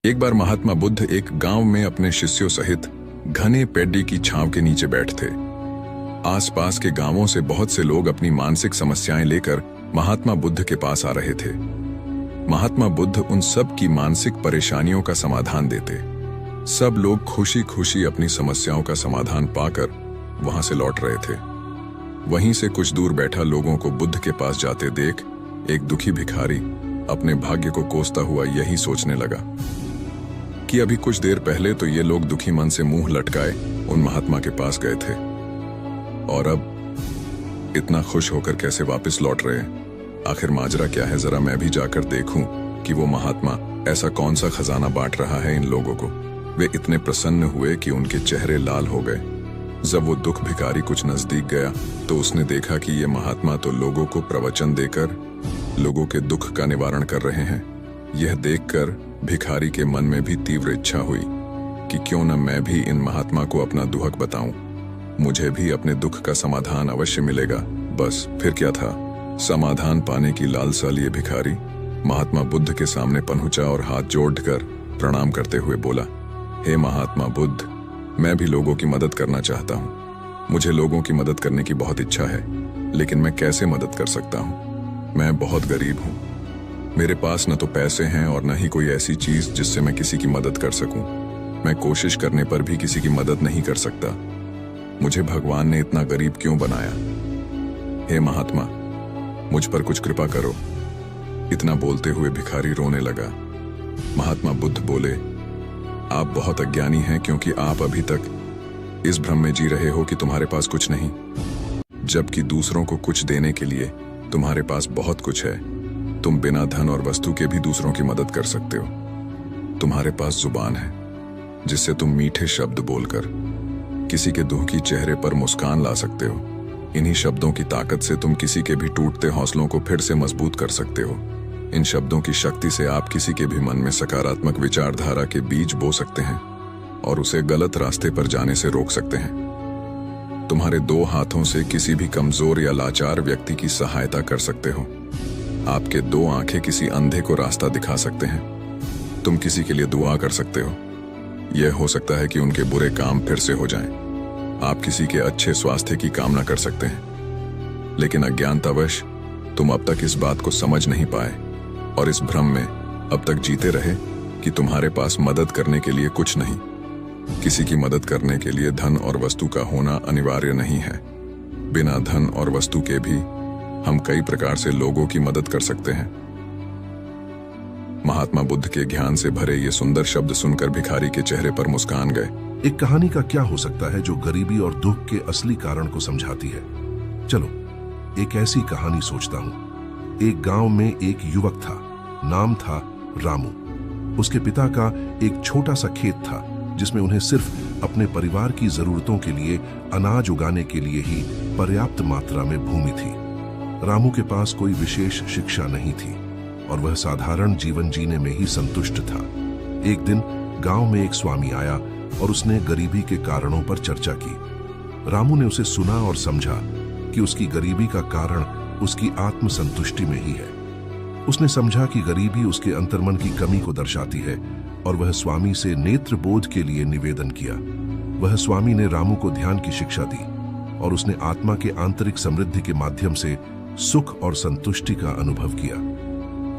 एक बार महात्मा बुद्ध एक गांव में अपने शिष्यों सहित घने पेड़ की छांव के नीचे बैठ थे। आसपास के गांवों से बहुत से लोग अपनी मानसिक समस्याएं लेकर महात्मा बुद्ध के पास आ रहे थे। महात्मा बुद्ध उन सब की मानसिक परेशानियों का समाधान देते। सब लोग खुशी खुशी अपनी समस्याओं का समाधान पाकर वहां से लौट रहे थे। वहीं से कुछ दूर बैठा लोगों को बुद्ध के पास जाते देख एक दुखी भिखारी अपने भाग्य को कोसता हुआ यही सोचने लगा कि अभी कुछ देर पहले तो ये लोग दुखी मन से मुंह लटकाए उन महात्मा के पास गए थे, और अब इतना खुश होकर कैसे वापस लौट रहे हैं। आखिर माजरा क्या है, जरा मैं भी जाकर देखूं कि वो महात्मा ऐसा कौन सा खजाना बांट रहा है इन लोगों को। वे इतने प्रसन्न हुए कि उनके चेहरे लाल हो गए। जब वो दुख भिखारी कुछ नजदीक गया तो उसने देखा कि ये महात्मा तो लोगों को प्रवचन देकर लोगों के दुख का निवारण कर रहे हैं। यह देखकर भिखारी के मन में भी तीव्र इच्छा हुई कि क्यों न मैं भी इन महात्मा को अपना दुहक बताऊं, मुझे भी अपने दुख का समाधान अवश्य मिलेगा। बस फिर क्या था, समाधान पाने की लालसा लिए भिखारी महात्मा बुद्ध के सामने पहुंचा और हाथ जोड़कर प्रणाम करते हुए बोला, हे महात्मा बुद्ध, मैं भी लोगों की मदद करना चाहता हूँ। मुझे लोगों की मदद करने की बहुत इच्छा है, लेकिन मैं कैसे मदद कर सकता हूँ? मैं बहुत गरीब हूँ। मेरे पास न तो पैसे हैं और न ही कोई ऐसी चीज जिससे मैं किसी की मदद कर सकूं। मैं कोशिश करने पर भी किसी की मदद नहीं कर सकता। मुझे भगवान ने इतना गरीब क्यों बनाया? हे महात्मा, मुझ पर कुछ कृपा करो। इतना बोलते हुए भिखारी रोने लगा। महात्मा बुद्ध बोले, आप बहुत अज्ञानी हैं, क्योंकि आप अभी तक इस भ्रम में जी रहे हो कि तुम्हारे पास कुछ नहीं, जबकि दूसरों को कुछ देने के लिए तुम्हारे पास बहुत कुछ है। तुम बिना धन और वस्तु के भी दूसरों की मदद कर सकते हो। तुम्हारे पास जुबान है जिससे तुम मीठे शब्द बोलकर किसी के दुखी चेहरे पर मुस्कान ला सकते हो। इन्हीं शब्दों की ताकत से तुम किसी के भी टूटते हौसलों को फिर से मजबूत कर सकते हो। इन शब्दों की शक्ति से आप किसी के भी मन में सकारात्मक विचारधारा के बीज बो सकते हैं और उसे गलत रास्ते पर जाने से रोक सकते हैं। तुम्हारे दो हाथों से किसी भी कमजोर या लाचार व्यक्ति की सहायता कर सकते हो। आपके दो आंखें किसी अंधे को रास्ता दिखा सकते हैं। तुम किसी के लिए दुआ कर सकते हो। यह हो सकता है कि उनके बुरे काम फिर से हो जाएं। आप किसी के अच्छे स्वास्थ्य की कामना कर सकते हैं, लेकिन अज्ञानतावश तुम अब तक इस बात को समझ नहीं पाए और इस भ्रम में अब तक जीते रहे कि तुम्हारे पास मदद करने के लिए कुछ नहीं। किसी की मदद करने के लिए धन और वस्तु का होना अनिवार्य नहीं है। बिना धन और वस्तु के भी हम कई प्रकार से लोगों की मदद कर सकते हैं। महात्मा बुद्ध के ज्ञान से भरे ये सुंदर शब्द सुनकर भिखारी के चेहरे पर मुस्कान गए। एक कहानी का क्या हो सकता है जो गरीबी और दुख के असली कारण को समझाती है? चलो एक ऐसी कहानी सोचता हूं। एक गांव में एक युवक था, नाम था रामू। उसके पिता का एक छोटा सा खेत था जिसमें उन्हें सिर्फ अपने परिवार की जरूरतों के लिए अनाज उगाने के लिए ही पर्याप्त मात्रा में भूमि थी। रामू के पास कोई विशेष शिक्षा नहीं थी और वह साधारण जीवन जीने में ही संतुष्ट था। एक दिन गांव में एक स्वामी आया और उसने गरीबी के कारणों पर चर्चा की। रामू ने उसे सुना और समझा कि उसकी गरीबी का कारण उसकी आत्मसंतुष्टि में ही है। उसने समझा कि गरीबी उसके अंतर्मन की कमी को दर्शाती है और वह स्वामी से नेत्र बोध के लिए निवेदन किया। वह स्वामी ने रामू को ध्यान की शिक्षा दी और उसने आत्मा के आंतरिक समृद्धि के माध्यम से सुख और संतुष्टि का अनुभव किया।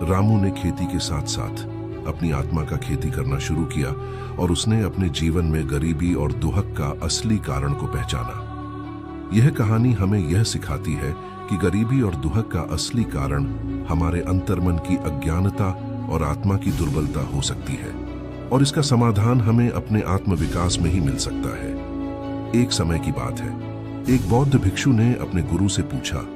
रामू ने खेती के साथ साथ अपनी आत्मा का खेती करना शुरू किया और उसने अपने जीवन में गरीबी और दुहक का असली कारण को पहचाना। यह कहानी हमें यह सिखाती है कि गरीबी और दुहक का असली कारण हमारे अंतर्मन की अज्ञानता और आत्मा की दुर्बलता हो सकती है और इसका समाधान हमें अपने आत्मविकास में ही मिल सकता है। एक समय की बात है, एक बौद्ध भिक्षु ने अपने गुरु से पूछा,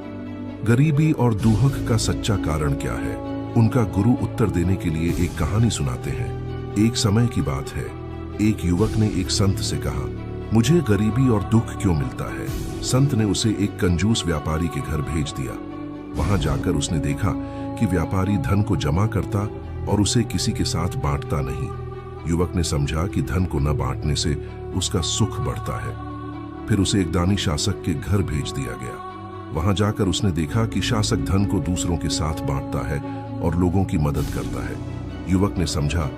गरीबी और दुहक का सच्चा कारण क्या है? उनका गुरु उत्तर देने के लिए एक कहानी सुनाते हैं। एक समय की बात है, एक युवक ने एक संत से कहा, मुझे गरीबी और दुख क्यों मिलता है? संत ने उसे एक कंजूस व्यापारी के घर भेज दिया। वहां जाकर उसने देखा कि व्यापारी धन को जमा करता और उसे किसी के साथ बांटता नहीं। युवक ने समझा कि धन को न बांटने से उसका सुख बढ़ता है। फिर उसे एक दानी शासक के घर भेज दिया गया। वहां जाकर उसने देखा कि शासक धन को दूसरों के साथ बांटता है और लोगों की मदद करता है। युवक ने समझा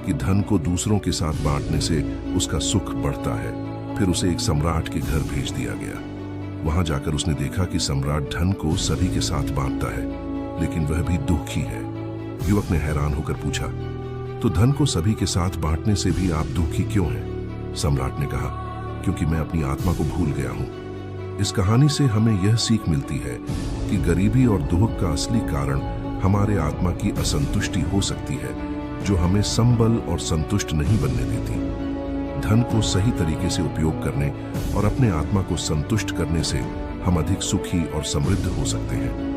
कि धन को दूसरों के साथ बांटने से उसका सुख बढ़ता है। फिर उसे एक सम्राट के घर भेज दिया गया। वहां जाकर उसने देखा कि सम्राट धन को सभी के साथ बांटता है, लेकिन वह भी दुखी है। युवक ने हैरान होकर पूछा, तो धन को सभी के साथ बांटने से भी आप दुखी क्यों हैं? सम्राट ने कहा, क्योंकि मैं अपनी आत्मा को भूल गया हूं। इस कहानी से हमें यह सीख मिलती है कि गरीबी और दुख का असली कारण हमारे आत्मा की असंतुष्टि हो सकती है, जो हमें संबल और संतुष्ट नहीं बनने देती। धन को सही तरीके से उपयोग करने और अपने आत्मा को संतुष्ट करने से हम अधिक सुखी और समृद्ध हो सकते हैं।